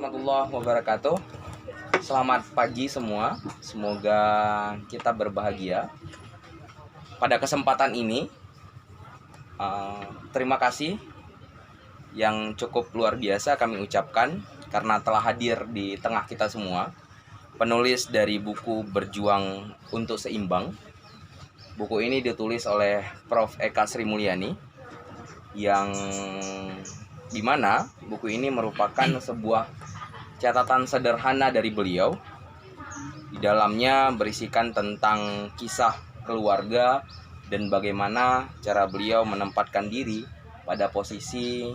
warahmatullahi wabarakatuh. Selamat pagi semua. Semoga kita berbahagia. Pada kesempatan ini, terima kasih yang cukup luar biasa kami ucapkan karena telah hadir di tengah kita semua. Penulis dari buku Berjuang untuk Seimbang. Buku ini ditulis oleh Prof. Eka Sri Mulyani, yang dimana buku ini merupakan sebuah catatan sederhana dari beliau. Di dalamnya berisikan tentang kisah keluarga dan bagaimana cara beliau menempatkan diri pada posisi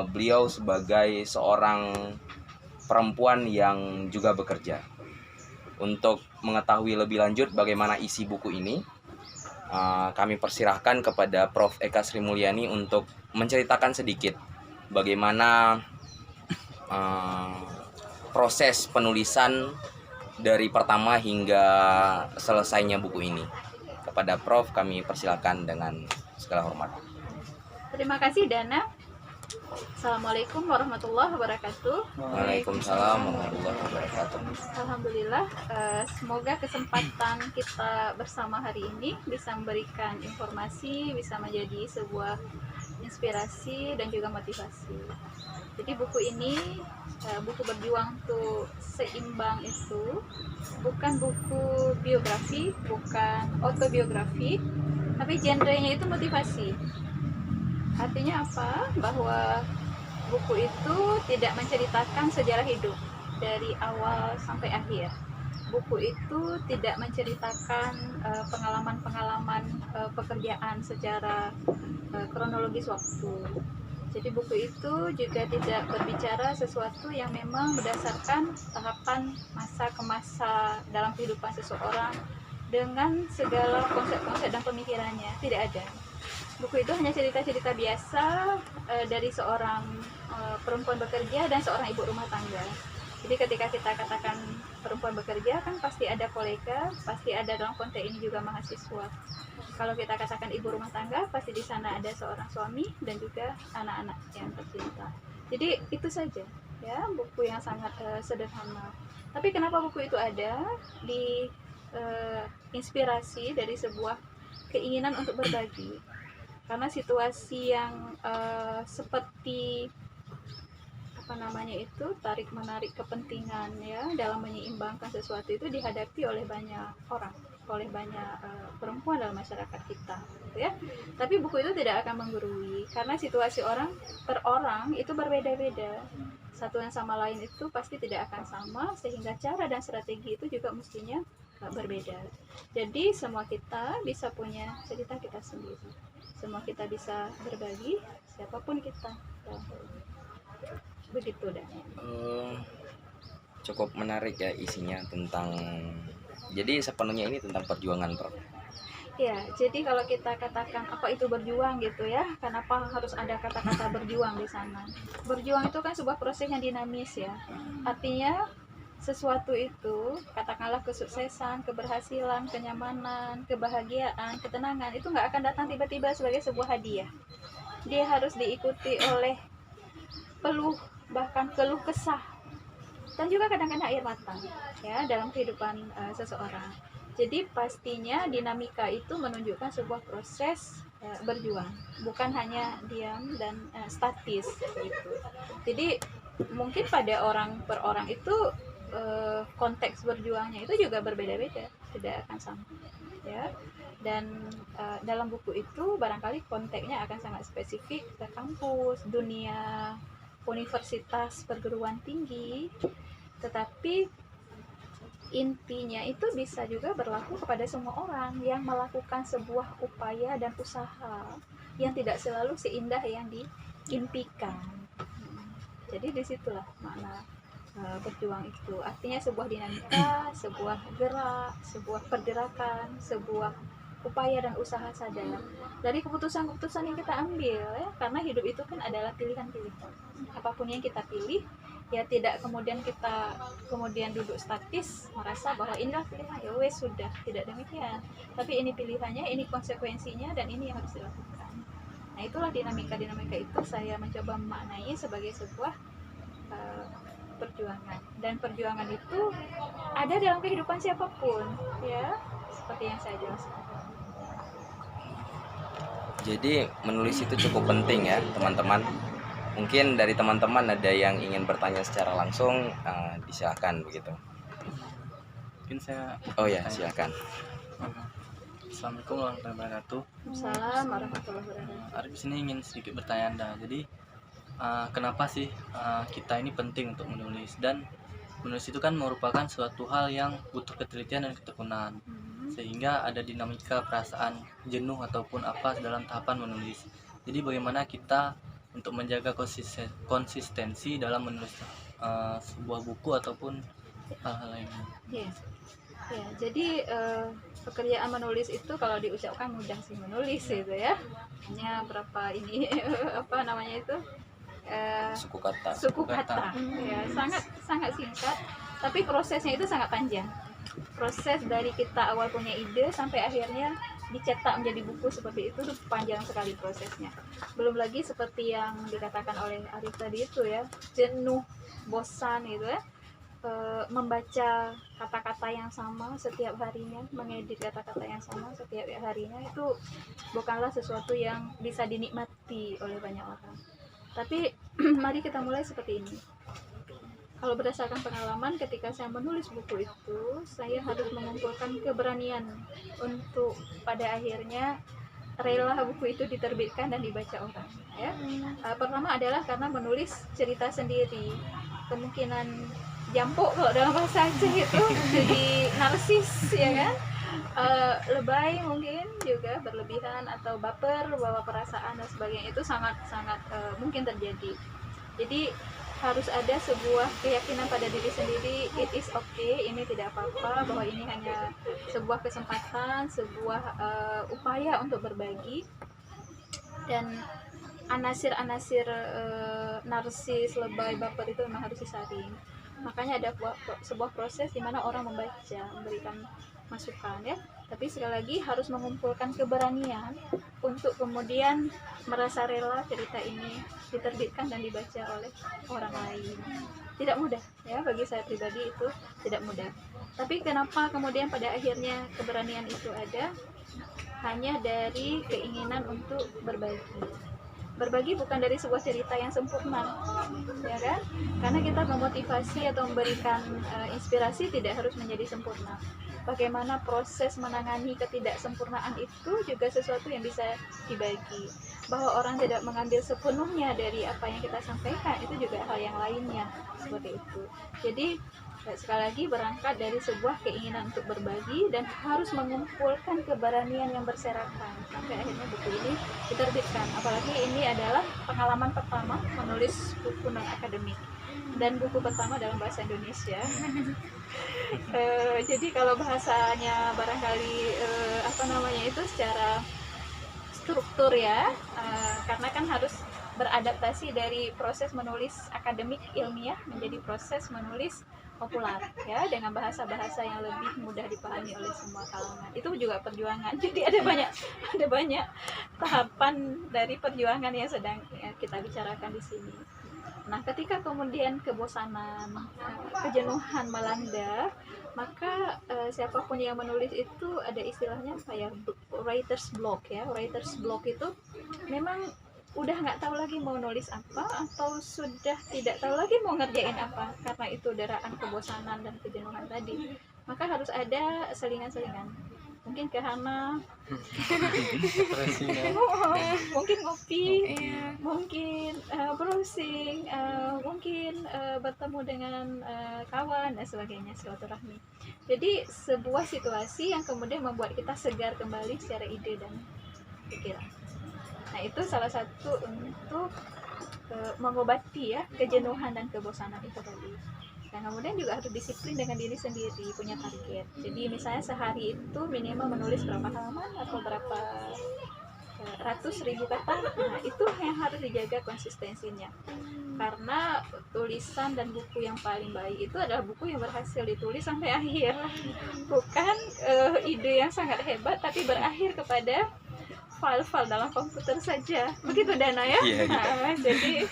beliau sebagai seorang perempuan yang juga bekerja. Untuk mengetahui lebih lanjut bagaimana isi buku ini, kami persilahkan kepada Prof. Eka Sri Mulyani untuk menceritakan sedikit bagaimana proses penulisan dari pertama hingga selesainya buku ini. Kepada Prof. kami persilahkan dengan segala hormat. Terima kasih Dana. Assalamualaikum warahmatullahi wabarakatuh. Waalaikumsalam warahmatullahi wabarakatuh. Alhamdulillah, semoga kesempatan kita bersama hari ini bisa memberikan informasi, bisa menjadi sebuah inspirasi dan juga motivasi. Jadi buku ini, buku Berjuang untuk Seimbang itu bukan buku biografi, bukan autobiografi, tapi genrenya itu motivasi. Artinya apa? Bahwa buku itu tidak menceritakan sejarah hidup dari awal sampai akhir. Buku itu tidak menceritakan pengalaman-pengalaman pekerjaan secara kronologis waktu. Jadi buku itu juga tidak berbicara sesuatu yang memang berdasarkan tahapan masa ke masa dalam kehidupan seseorang dengan segala konsep-konsep dan pemikirannya. Tidak ada. Buku itu hanya cerita-cerita biasa dari seorang perempuan bekerja dan seorang ibu rumah tangga. Jadi ketika kita katakan perempuan bekerja, kan pasti ada kolega, pasti ada dalam konteks ini juga mahasiswa. Kalau kita katakan ibu rumah tangga, pasti di sana ada seorang suami dan juga anak-anak yang tercinta. Jadi itu saja, ya, buku yang sangat sederhana. Tapi kenapa buku itu ada? Di inspirasi dari sebuah keinginan untuk berbagi. Karena situasi yang seperti tarik menarik kepentingan, ya, dalam menyeimbangkan sesuatu itu dihadapi oleh banyak orang, oleh banyak perempuan dalam masyarakat kita, ya. Tapi buku itu tidak akan menggurui karena situasi orang per orang itu berbeda-beda. Satu yang sama lain itu pasti tidak akan sama, sehingga cara dan strategi itu juga mestinya berbeda. Jadi semua kita bisa punya cerita kita sendiri. Semua kita bisa berbagi, siapapun kita. Begitu dah. Cukup menarik ya isinya tentang. Jadi sepenuhnya ini tentang perjuangan, Prof. Ya, jadi kalau kita katakan apa itu berjuang gitu ya, kenapa harus ada kata-kata berjuang di sana? Berjuang itu kan sebuah proses yang dinamis ya. Artinya sesuatu itu, katakanlah kesuksesan, keberhasilan, kenyamanan, kebahagiaan, ketenangan, itu nggak akan datang tiba-tiba sebagai sebuah hadiah. Dia harus diikuti oleh peluh, bahkan keluh kesah, dan juga kadang-kadang air mata, ya, dalam kehidupan seseorang. Jadi pastinya dinamika itu menunjukkan sebuah proses berjuang, bukan hanya diam dan statis gitu. Jadi mungkin pada orang per orang itu konteks berjuangnya itu juga berbeda-beda, tidak akan sama, ya. Dan dalam buku itu barangkali konteksnya akan sangat spesifik ke kampus, dunia, universitas, perguruan tinggi, tetapi intinya itu bisa juga berlaku kepada semua orang yang melakukan sebuah upaya dan usaha yang tidak selalu seindah yang diimpikan. Jadi disitulah makna berjuang itu. Artinya sebuah dinamika, sebuah gerak, sebuah pergerakan, sebuah upaya dan usaha sadar dari keputusan-keputusan yang kita ambil, ya, karena hidup itu kan adalah pilihan-pilihan. Apapun yang kita pilih, ya, tidak kemudian kita duduk statis merasa bahwa inilah pilihan, ya wes sudah, tidak demikian. Tapi ini pilihannya, ini konsekuensinya, dan ini yang harus dilakukan. Nah, itulah dinamika itu saya mencoba memaknai sebagai sebuah perjuangan, dan perjuangan itu ada dalam kehidupan siapapun, ya, seperti yang saya jelaskan. Jadi menulis itu cukup penting ya teman-teman. Mungkin dari teman-teman ada yang ingin bertanya secara langsung, disilakan begitu. Mungkin saya Oh ya, silakan. Assalamualaikum warahmatullahi wabarakatuh. Assalamualaikum warahmatullahi wabarakatuh. Arif di sini ingin sedikit bertanya Anda. Jadi kenapa sih kita ini penting untuk menulis, dan menulis itu kan merupakan suatu hal yang butuh ketelitian dan ketekunan, sehingga ada dinamika perasaan jenuh ataupun apa dalam tahapan menulis. Jadi bagaimana kita untuk menjaga konsistensi dalam menulis sebuah buku ataupun hal-hal lainnya. Ya, jadi pekerjaan menulis itu kalau diucapkan mudah sih, menulis gitu ya, hanya berapa ini apa namanya itu, Suku kata. suku kata, ya, sangat singkat, tapi prosesnya itu sangat panjang. Proses dari kita awal punya ide sampai akhirnya dicetak menjadi buku seperti itu tuh panjang sekali prosesnya. Belum lagi seperti yang dikatakan oleh Arif tadi itu ya, jenuh, bosan gitu ya, membaca kata-kata yang sama setiap harinya, mengedit kata-kata yang sama setiap harinya, itu bukanlah sesuatu yang bisa dinikmati oleh banyak orang. Tapi mari kita mulai seperti ini. Kalau berdasarkan pengalaman, ketika saya menulis buku itu, saya harus mengumpulkan keberanian untuk pada akhirnya rela buku itu diterbitkan dan dibaca orang. Ya. Pertama adalah karena menulis cerita sendiri, kemungkinan jampuk kalau dalam bahasa Aceh itu jadi narsis, ya kan, lebay mungkin juga, berlebihan atau baper, bawa perasaan dan sebagainya, itu sangat mungkin terjadi. Jadi harus ada sebuah keyakinan pada diri sendiri, it is okay, ini tidak apa-apa, bahwa ini hanya sebuah kesempatan, sebuah upaya untuk berbagi, dan anasir-anasir narsis, lebay, baper itu memang harus disaring. Makanya ada sebuah proses di mana orang membaca, memberikan masukan ya. Tapi sekali lagi harus mengumpulkan keberanian untuk kemudian merasa rela cerita ini diterbitkan dan dibaca oleh orang lain. Tidak mudah ya, bagi saya pribadi itu tidak mudah. Tapi kenapa kemudian pada akhirnya keberanian itu ada? Hanya dari keinginan untuk berbagi. Berbagi bukan dari sebuah cerita yang sempurna, ya kan? Karena kita memotivasi atau memberikan inspirasi tidak harus menjadi sempurna. Bagaimana proses menangani ketidaksempurnaan itu juga sesuatu yang bisa dibagi. Bahwa orang tidak mengambil sepenuhnya dari apa yang kita sampaikan, itu juga hal yang lainnya, seperti itu. Jadi sekali lagi berangkat dari sebuah keinginan untuk berbagi dan harus mengumpulkan keberanian yang berserakan sampai akhirnya buku ini diterbitkan. Apalagi ini adalah pengalaman pertama menulis buku non-akademik dan buku pertama dalam bahasa Indonesia. Jadi kalau bahasanya barangkali itu secara struktur ya, karena kan harus beradaptasi dari proses menulis akademik ilmiah menjadi proses menulis populer ya, dengan bahasa-bahasa yang lebih mudah dipahami oleh semua kalangan. Itu juga perjuangan. Jadi ada banyak tahapan dari perjuangan yang sedang kita bicarakan di sini. Nah, ketika kemudian kebosanan, kejenuhan melanda, maka siapapun yang menulis itu ada istilahnya kayak writer's block ya. Writer's block itu memang udah nggak tahu lagi mau nulis apa, atau sudah tidak tahu lagi mau ngerjain apa karena itu daraan kebosanan dan kejenuhan tadi. Maka harus ada selingan-selingan, mungkin kehana, mungkin ngopi, mungkin browsing, mungkin bertemu dengan kawan dan sebagainya, silaturahmi. Jadi sebuah situasi yang kemudian membuat kita segar kembali secara ide dan pikiran. Nah, itu salah satu untuk mengobati ya kejenuhan dan kebosanan itu tadi. Dan kemudian juga harus disiplin dengan diri sendiri, punya target. Jadi misalnya sehari itu minimal menulis berapa halaman atau berapa ratus ribu kata. Nah, itu yang harus dijaga konsistensinya. Karena tulisan dan buku yang paling baik itu adalah buku yang berhasil ditulis sampai akhir. Bukan ide yang sangat hebat tapi berakhir kepada file-file dalam komputer saja. Begitu Dana ya. Iya, iya. Nah, jadi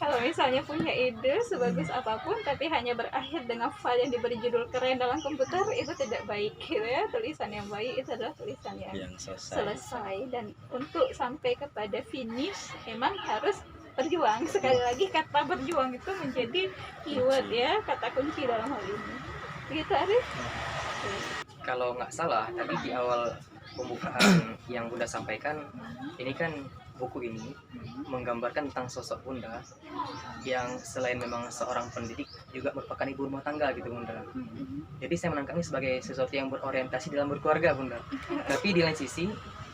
kalau misalnya punya ide sebagus apapun tapi hanya berakhir dengan file yang diberi judul keren dalam komputer, itu tidak baik gitu ya. Tulisan yang baik itu adalah tulisan yang Yang selesai. dan untuk sampai kepada finish memang harus berjuang. Sekali lagi kata berjuang itu menjadi keyword ya, kata kunci dalam hal ini. Begitu Arif? Kalau nggak salah tadi di awal pembukaan yang Bunda sampaikan, ini kan buku ini menggambarkan tentang sosok Bunda yang selain memang seorang pendidik juga merupakan ibu rumah tangga gitu Bunda. Jadi saya menangkapnya sebagai sesuatu yang berorientasi dalam berkeluarga Bunda. Tapi di lain sisi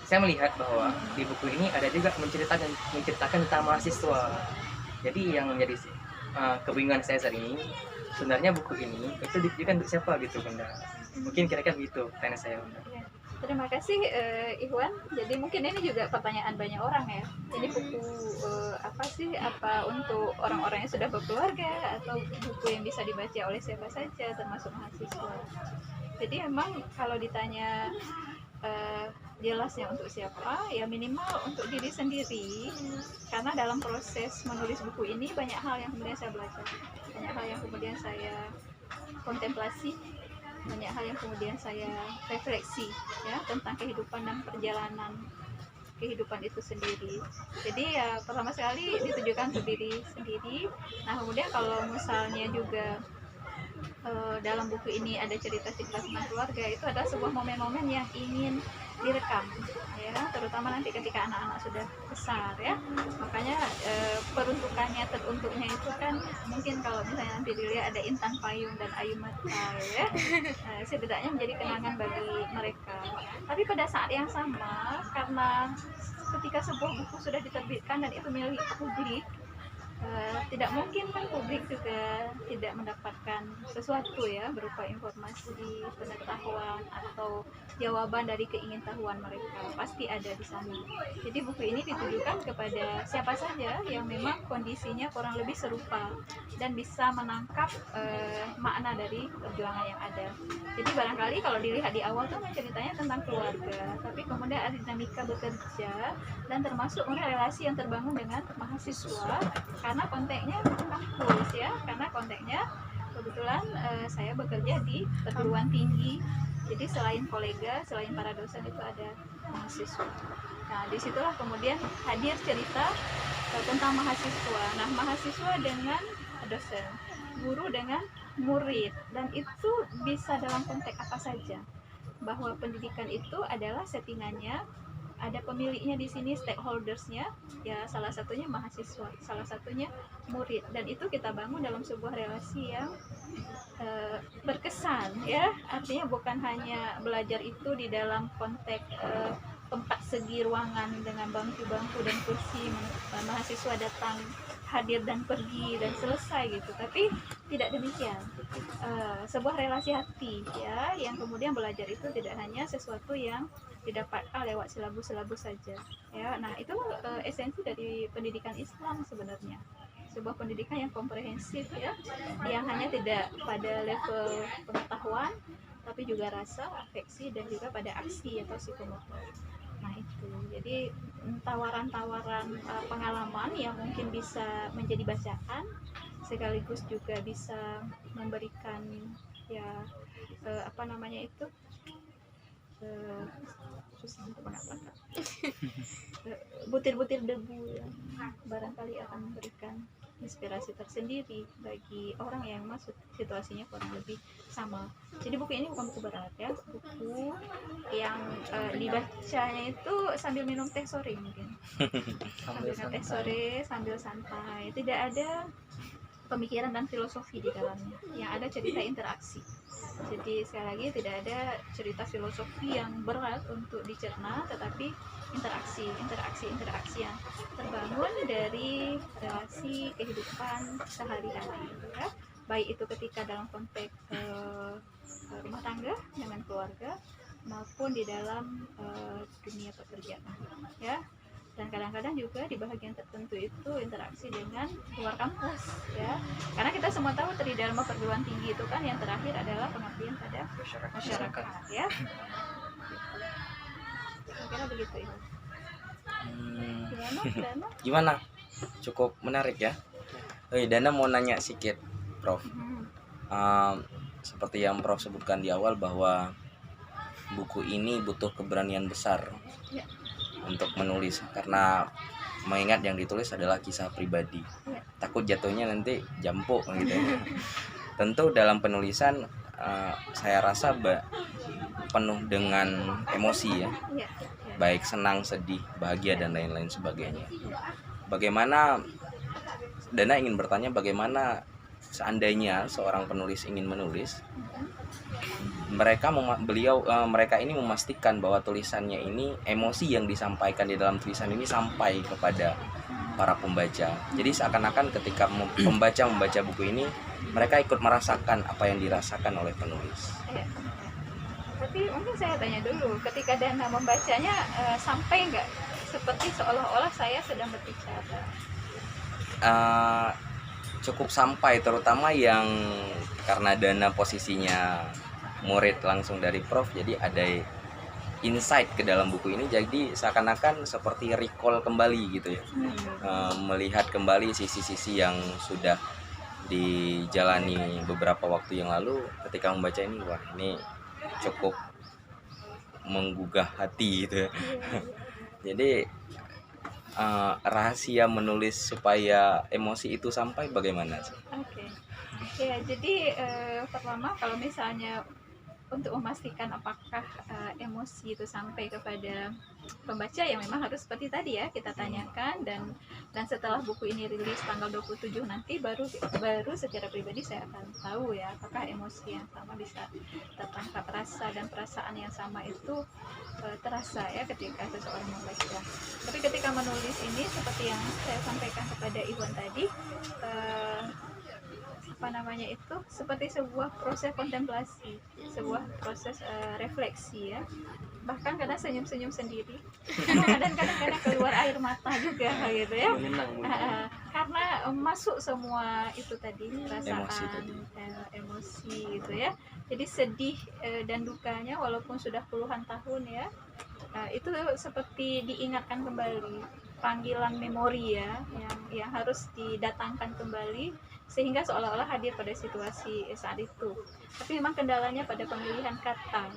saya melihat bahwa di buku ini ada juga menceritakan tentang mahasiswa. Jadi yang menjadi kebingungan saya saat ini, sebenarnya buku ini itu ditujukan untuk siapa gitu Bunda. Mungkin kira-kira begitu tanya saya Bunda. Terima kasih Ikhwan. Jadi mungkin ini juga pertanyaan banyak orang ya. Ini buku apa sih? Apa untuk orang-orang yang sudah berkeluarga atau buku yang bisa dibaca oleh siapa saja termasuk mahasiswa? Jadi emang kalau ditanya jelasnya untuk siapa, ya minimal untuk diri sendiri. Karena dalam proses menulis buku ini banyak hal yang kemudian saya belajar, banyak hal yang kemudian saya kontemplasi, banyak hal yang kemudian saya refleksi ya tentang kehidupan dan perjalanan kehidupan itu sendiri. Jadi ya pertama sekali ditujukan untuk diri sendiri. Nah kemudian kalau misalnya juga dalam buku ini ada cerita-cerita tentang keluarga, itu adalah sebuah momen-momen yang ingin direkam ya, terutama nanti ketika anak-anak sudah besar ya. Makanya peruntukannya teruntuknya itu kan mungkin kalau misalnya nanti dilihat ada Intan Payung dan Ayu Mata ya, setidaknya menjadi kenangan bagi mereka. Tapi pada saat yang sama, karena ketika sebuah buku sudah diterbitkan dan itu milik publik, tidak mungkin kan publik juga tidak mendapatkan sesuatu ya berupa informasi, pengetahuan atau jawaban dari keingintahuan mereka, pasti ada di sana. Jadi buku ini ditujukan kepada siapa saja yang memang kondisinya kurang lebih serupa dan bisa menangkap makna dari perjuangan yang ada. Jadi barangkali kalau dilihat di awal tuh ceritanya tentang keluarga, tapi kemudian ada dinamika bekerja dan termasuk relasi yang terbangun dengan mahasiswa. Karena konteksnya kampus ya, karena konteksnya kebetulan saya bekerja di perguruan tinggi, jadi selain kolega, selain para dosen itu ada mahasiswa. Nah disitulah kemudian hadir cerita tentang mahasiswa. Nah mahasiswa dengan dosen, guru dengan murid, dan itu bisa dalam konteks apa saja, bahwa pendidikan itu adalah settingannya, ada pemiliknya di sini, stakeholdersnya ya, salah satunya mahasiswa, salah satunya murid, dan itu kita bangun dalam sebuah relasi yang berkesan ya. Artinya bukan hanya belajar itu di dalam konteks tempat segi ruangan dengan bangku-bangku dan kursi, mahasiswa datang, hadir dan pergi dan selesai gitu, tapi tidak demikian. Sebuah relasi hati ya, yang kemudian belajar itu tidak hanya sesuatu yang didapatkan lewat silabus-silabus saja ya. Nah itu esensi dari pendidikan Islam sebenarnya, sebuah pendidikan yang komprehensif ya, yang hanya tidak pada level pengetahuan tapi juga rasa, afeksi, dan juga pada aksi atau psikomotor. Nah itu jadi tawaran-tawaran pengalaman yang mungkin bisa menjadi bacaan sekaligus juga bisa memberikan ya apa namanya itu susah untuk mengatakan butir-butir debu yang barangkali akan memberikan inspirasi tersendiri bagi orang yang masuk situasinya kurang lebih sama. Jadi buku ini bukan buku berat ya, buku yang dibacanya itu sambil minum teh sore mungkin, sambil teh sore, sambil santai, tidak ada pemikiran dan filosofi di dalamnya, yang ada cerita interaksi. Jadi sekali lagi tidak ada cerita filosofi yang berat untuk dicerna, tetapi interaksi yang terbangun dari relasi kehidupan sehari-hari ya. Baik itu ketika dalam konteks rumah tangga dengan keluarga maupun di dalam dunia pekerjaan ya. Dan kadang-kadang juga di bagian tertentu itu interaksi dengan luar kampus ya, karena kita semua tahu tridharma perguruan tinggi itu kan yang terakhir adalah pengabdian pada masyarakat ya. Kira-kira begitu ya. Hmm, Dana? gimana? Cukup menarik ya. Dana mau nanya sedikit, Prof. Seperti yang Prof sebutkan di awal bahwa buku ini butuh keberanian besar Ya. untuk menulis, karena mengingat yang ditulis adalah kisah pribadi. Ya. Takut jatuhnya nanti jampuk gitu ya. Tentu dalam penulisan saya rasa penuh dengan emosi ya, Ya. baik senang, sedih, bahagia dan lain-lain sebagainya. Bagaimana, Dana ingin bertanya, bagaimana seandainya seorang penulis ingin menulis, mereka ini memastikan bahwa tulisannya ini, emosi yang disampaikan di dalam tulisan ini sampai kepada para pembaca. Jadi seakan-akan ketika pembaca membaca buku ini, mereka ikut merasakan apa yang dirasakan oleh penulis. Ya. Tapi mungkin saya tanya dulu, ketika Dana membacanya sampai nggak seperti seolah-olah saya sedang berbicara? Cukup sampai, terutama yang karena Dana posisinya murid langsung dari Prof, jadi ada insight ke dalam buku ini, jadi seakan-akan seperti recall kembali gitu ya, melihat kembali sisi-sisi yang sudah dijalani beberapa waktu yang lalu. Ketika membaca ini, wah ini cukup menggugah hati gitu ya. Jadi rahasia menulis supaya emosi itu sampai bagaimana? Oke. Ya, jadi pertama kalau misalnya untuk memastikan apakah emosi itu sampai kepada pembaca, ya memang harus seperti tadi ya kita tanyakan, dan setelah buku ini rilis tanggal 27 nanti baru secara pribadi saya akan tahu ya apakah emosi yang sama bisa tertangkap, rasa dan perasaan yang sama itu terasa ya ketika seseorang membaca. Tapi ketika menulis ini seperti yang saya sampaikan kepada Iwan tadi, seperti sebuah proses kontemplasi, sebuah proses refleksi ya, bahkan kadang senyum-senyum sendiri, kadang-kadang keluar air mata juga gitu ya, karena masuk semua itu tadi perasaan emosi gitu ya. Jadi sedih dan dukanya walaupun sudah puluhan tahun ya, itu seperti diingatkan kembali, panggilan memori ya, yang harus didatangkan kembali sehingga seolah-olah hadir pada situasi saat itu. Tapi memang kendalanya pada pemilihan kata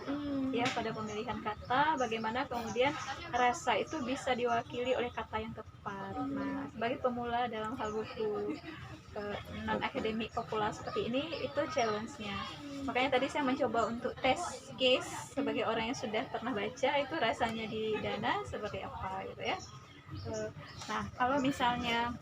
ya, pada pemilihan kata, bagaimana kemudian rasa itu bisa diwakili oleh kata yang tepat. Nah, sebagai pemula dalam hal buku non akademik populer seperti ini, itu challenge-nya. Makanya tadi saya mencoba untuk tes case sebagai orang yang sudah pernah baca, itu rasanya di Dana seperti apa gitu ya. Nah, kalau misalnya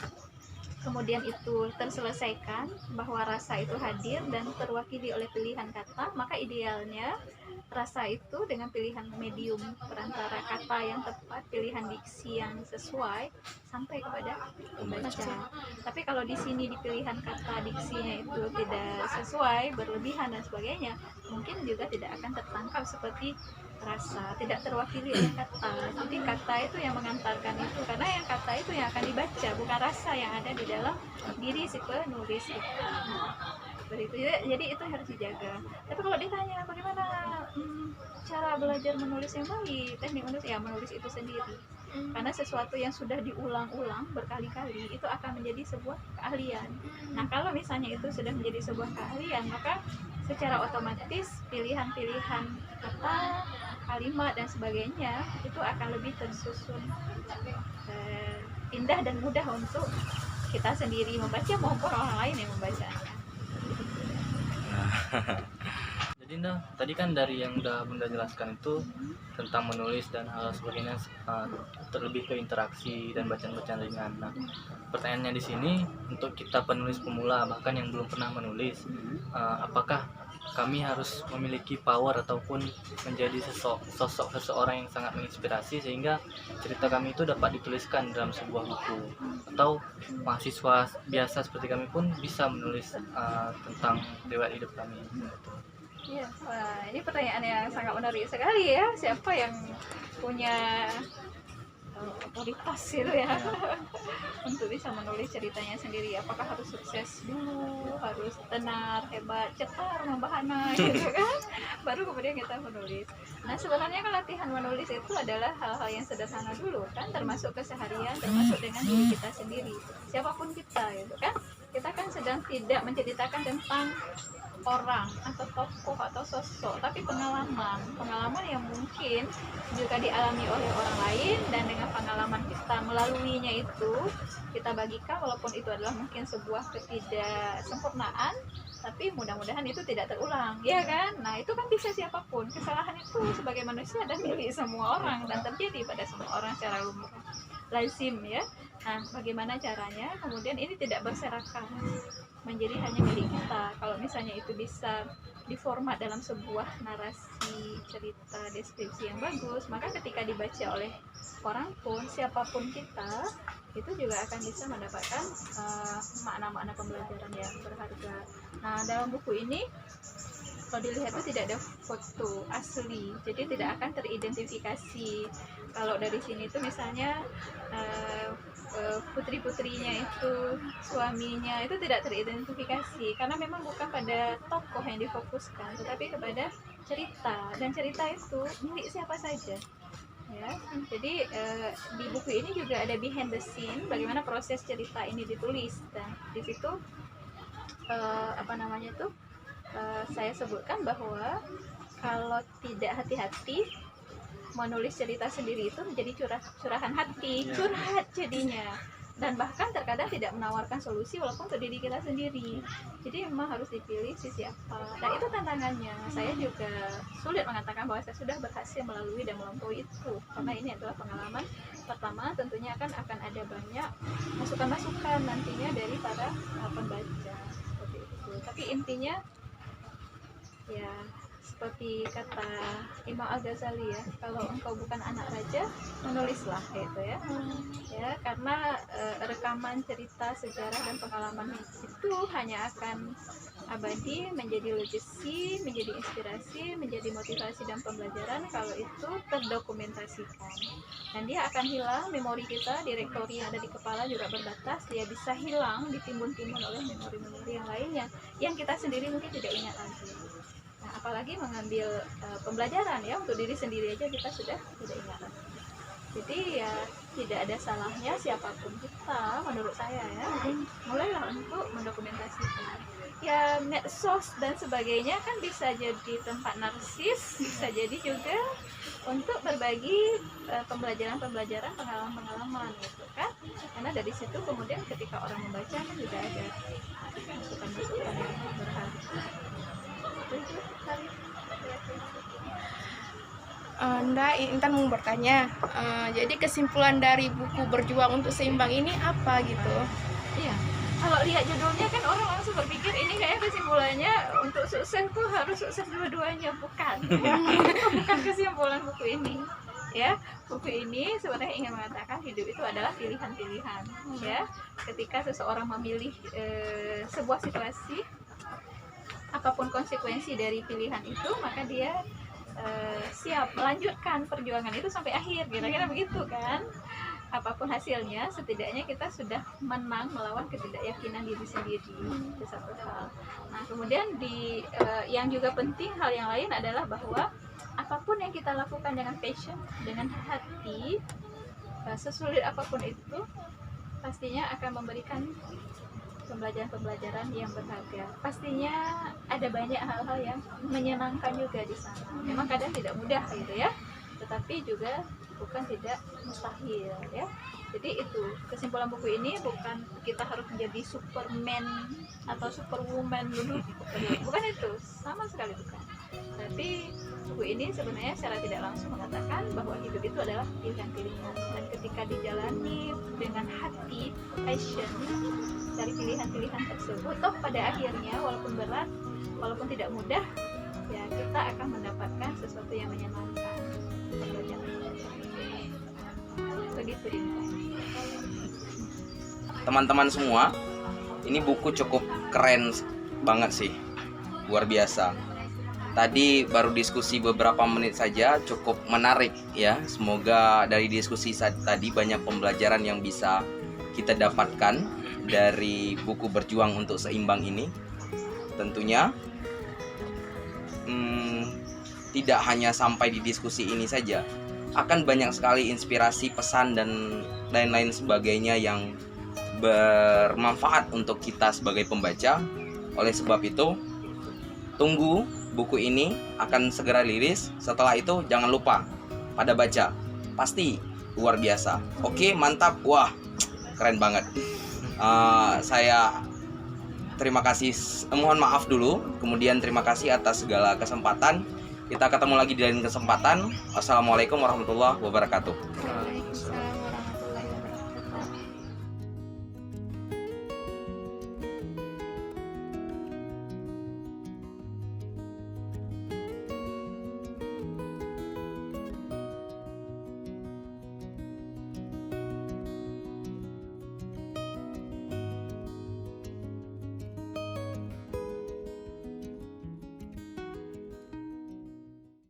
kemudian itu terselesaikan, bahwa rasa itu hadir dan terwakili oleh pilihan kata, maka idealnya rasa itu dengan pilihan medium perantara kata yang tepat, pilihan diksi yang sesuai sampai kepada pembaca. Tapi kalau di sini di pilihan kata diksinya itu tidak sesuai, berlebihan dan sebagainya, mungkin juga tidak akan tertangkap seperti rasa, tidak terwakili oleh kata. Jadi kata itu yang mengantarkan itu, karena yang kata itu yang akan dibaca, bukan rasa yang ada di dalam diri si penulis itu. Begitu, jadi itu harus dijaga. Tapi kalau ditanya bagaimana cara belajar menulis yang baik, teknik menulis, ya menulis itu sendiri. Karena sesuatu yang sudah diulang-ulang berkali-kali itu akan menjadi sebuah keahlian. Nah, kalau misalnya itu sudah menjadi sebuah keahlian, maka secara otomatis pilihan-pilihan kata, kalimat dan sebagainya itu akan lebih tersusun indah dan mudah untuk kita sendiri membaca maupun orang lain yang membacanya. Jadi tadi kan dari yang udah Bunda jelaskan itu tentang menulis dan hal sebagainya, terlebih ke interaksi dan bacaan-bacaan ringan. Nah, pertanyaannya di sini untuk kita penulis pemula bahkan yang belum pernah menulis, apakah kami harus memiliki power ataupun menjadi sosok seseorang yang sangat menginspirasi sehingga cerita kami itu dapat dituliskan dalam sebuah buku, atau mahasiswa biasa seperti kami pun bisa menulis tentang riwayat hidup kami? Ya, wah, ini pertanyaan yang sangat menarik sekali ya. Siapa yang punya otoritas gitu ya untuk bisa menulis ceritanya sendiri. Apakah harus sukses dulu, harus tenar, hebat, cetar, membahana gitu kan, baru kemudian kita menulis. Nah sebenarnya kan latihan menulis itu adalah hal-hal yang sederhana dulu kan, termasuk keseharian, termasuk dengan diri kita sendiri, siapapun kita gitu kan. Kita kan sedang tidak menceritakan tentang orang atau tokoh atau sosok, tapi pengalaman yang mungkin juga dialami oleh orang lain, dan dengan pengalaman kita melaluinya itu kita bagikan, walaupun itu adalah mungkin sebuah ketidaksempurnaan, tapi mudah-mudahan itu tidak terulang, ya kan? Nah itu kan bisa siapapun, kesalahan itu sebagai manusia dan milik semua orang dan terjadi pada semua orang secara lumrah, lazim ya. Nah bagaimana caranya kemudian ini tidak berserakan menjadi hanya milik kita? Kalau misalnya itu bisa diformat dalam sebuah narasi, cerita, deskripsi yang bagus, maka ketika dibaca oleh orang pun, siapapun kita, itu juga akan bisa mendapatkan makna-makna pembelajaran yang berharga. Nah dalam buku ini kalau dilihat itu tidak ada foto asli, jadi tidak akan teridentifikasi. Kalau dari sini itu misalnya putri-putrinya itu, suaminya itu tidak teridentifikasi, karena memang bukan pada tokoh yang difokuskan, tetapi kepada cerita, dan cerita itu milik siapa saja ya. Jadi di buku ini juga ada behind the scene, bagaimana proses cerita ini ditulis, dan di situ saya sebutkan bahwa kalau tidak hati-hati menulis cerita sendiri itu menjadi curahan hati, curhat jadinya, dan bahkan terkadang tidak menawarkan solusi walaupun untuk diri kita sendiri. Jadi memang harus dipilih sisi apa, dan itu tantangannya. Saya juga sulit mengatakan bahwa saya sudah berhasil melalui dan melampaui itu, karena ini adalah pengalaman pertama. Tentunya akan ada banyak masukan-masukan nantinya dari para pembaca seperti itu. Tapi intinya ya seperti kata Imam Al-Ghazali ya, kalau engkau bukan anak raja, menulislah gitu ya. Ya, karena rekaman cerita, sejarah dan pengalaman itu hanya akan abadi, menjadi legacy, menjadi inspirasi, menjadi motivasi dan pembelajaran kalau itu terdokumentasikan. Dan dia akan hilang, memori kita, direktori yang ada di kepala juga berbatas, dia bisa hilang, ditimbun-timbun oleh memori-memori yang lainnya yang kita sendiri mungkin tidak ingat lagi. Nah, apalagi mengambil pembelajaran ya untuk diri sendiri aja kita sudah tidak ingat lagi. Jadi ya tidak ada salahnya siapapun kita, menurut saya ya, mulailah untuk mendokumentasikan. Ya medsos dan sebagainya kan bisa jadi tempat narsis, bisa jadi juga untuk berbagi pembelajaran-pembelajaran, pengalaman-pengalaman gitu kan. Karena dari situ kemudian ketika orang membaca kan juga ada masukan-masukan yang berharga. Intan mau bertanya, jadi kesimpulan dari buku Berjuang untuk Seimbang ini apa gitu? Iya, kalau lihat judulnya kan orang langsung berpikir ini kayak kesimpulannya untuk sukses tuh harus sukses dua-duanya, bukan? Bukan kesimpulan buku ini. Ya, buku ini sebenarnya ingin mengatakan hidup itu adalah pilihan-pilihan. Ya, ketika seseorang memilih sebuah situasi, apapun konsekuensi dari pilihan itu, maka dia siap melanjutkan perjuangan itu sampai akhir, kira-kira begitu kan. Apapun hasilnya, setidaknya kita sudah menang melawan ketidakyakinan diri sendiri. Itu satu hal. Nah kemudian yang juga penting, hal yang lain adalah bahwa apapun yang kita lakukan dengan passion, dengan hati, sesulit apapun itu, pastinya akan memberikan pembelajaran-pembelajaran yang berharga. Pastinya ada banyak hal-hal yang menyenangkan juga di sana. Memang kadang tidak mudah gitu ya, tetapi juga bukan tidak mustahil ya. Jadi itu kesimpulan buku ini, bukan kita harus menjadi Superman atau Superwoman dulu, bukan itu, sama sekali bukan. Tapi buku ini sebenarnya secara tidak langsung mengatakan bahwa hidup itu adalah pilihan-pilihan, dan ketika dijalani dengan hati, passion dari pilihan-pilihan tersebut, toh pada akhirnya walaupun berat, walaupun tidak mudah, ya kita akan mendapatkan sesuatu yang menyenangkan. Begitu ini. Teman-teman semua, ini buku cukup keren banget sih, luar biasa. Tadi baru diskusi beberapa menit saja, cukup menarik ya. Semoga dari diskusi tadi banyak pembelajaran yang bisa kita dapatkan dari buku Berjuang untuk Seimbang ini. Tentunya tidak hanya sampai di diskusi ini saja, akan banyak sekali inspirasi, pesan, dan lain-lain sebagainya yang bermanfaat untuk kita sebagai pembaca. Oleh sebab itu, tunggu buku ini akan segera rilis. Setelah itu jangan lupa pada baca, pasti luar biasa. Oke, mantap, wah keren banget. Saya terima kasih, mohon maaf dulu, kemudian terima kasih atas segala kesempatan. Kita ketemu lagi di lain kesempatan. Wassalamualaikum warahmatullahi wabarakatuh.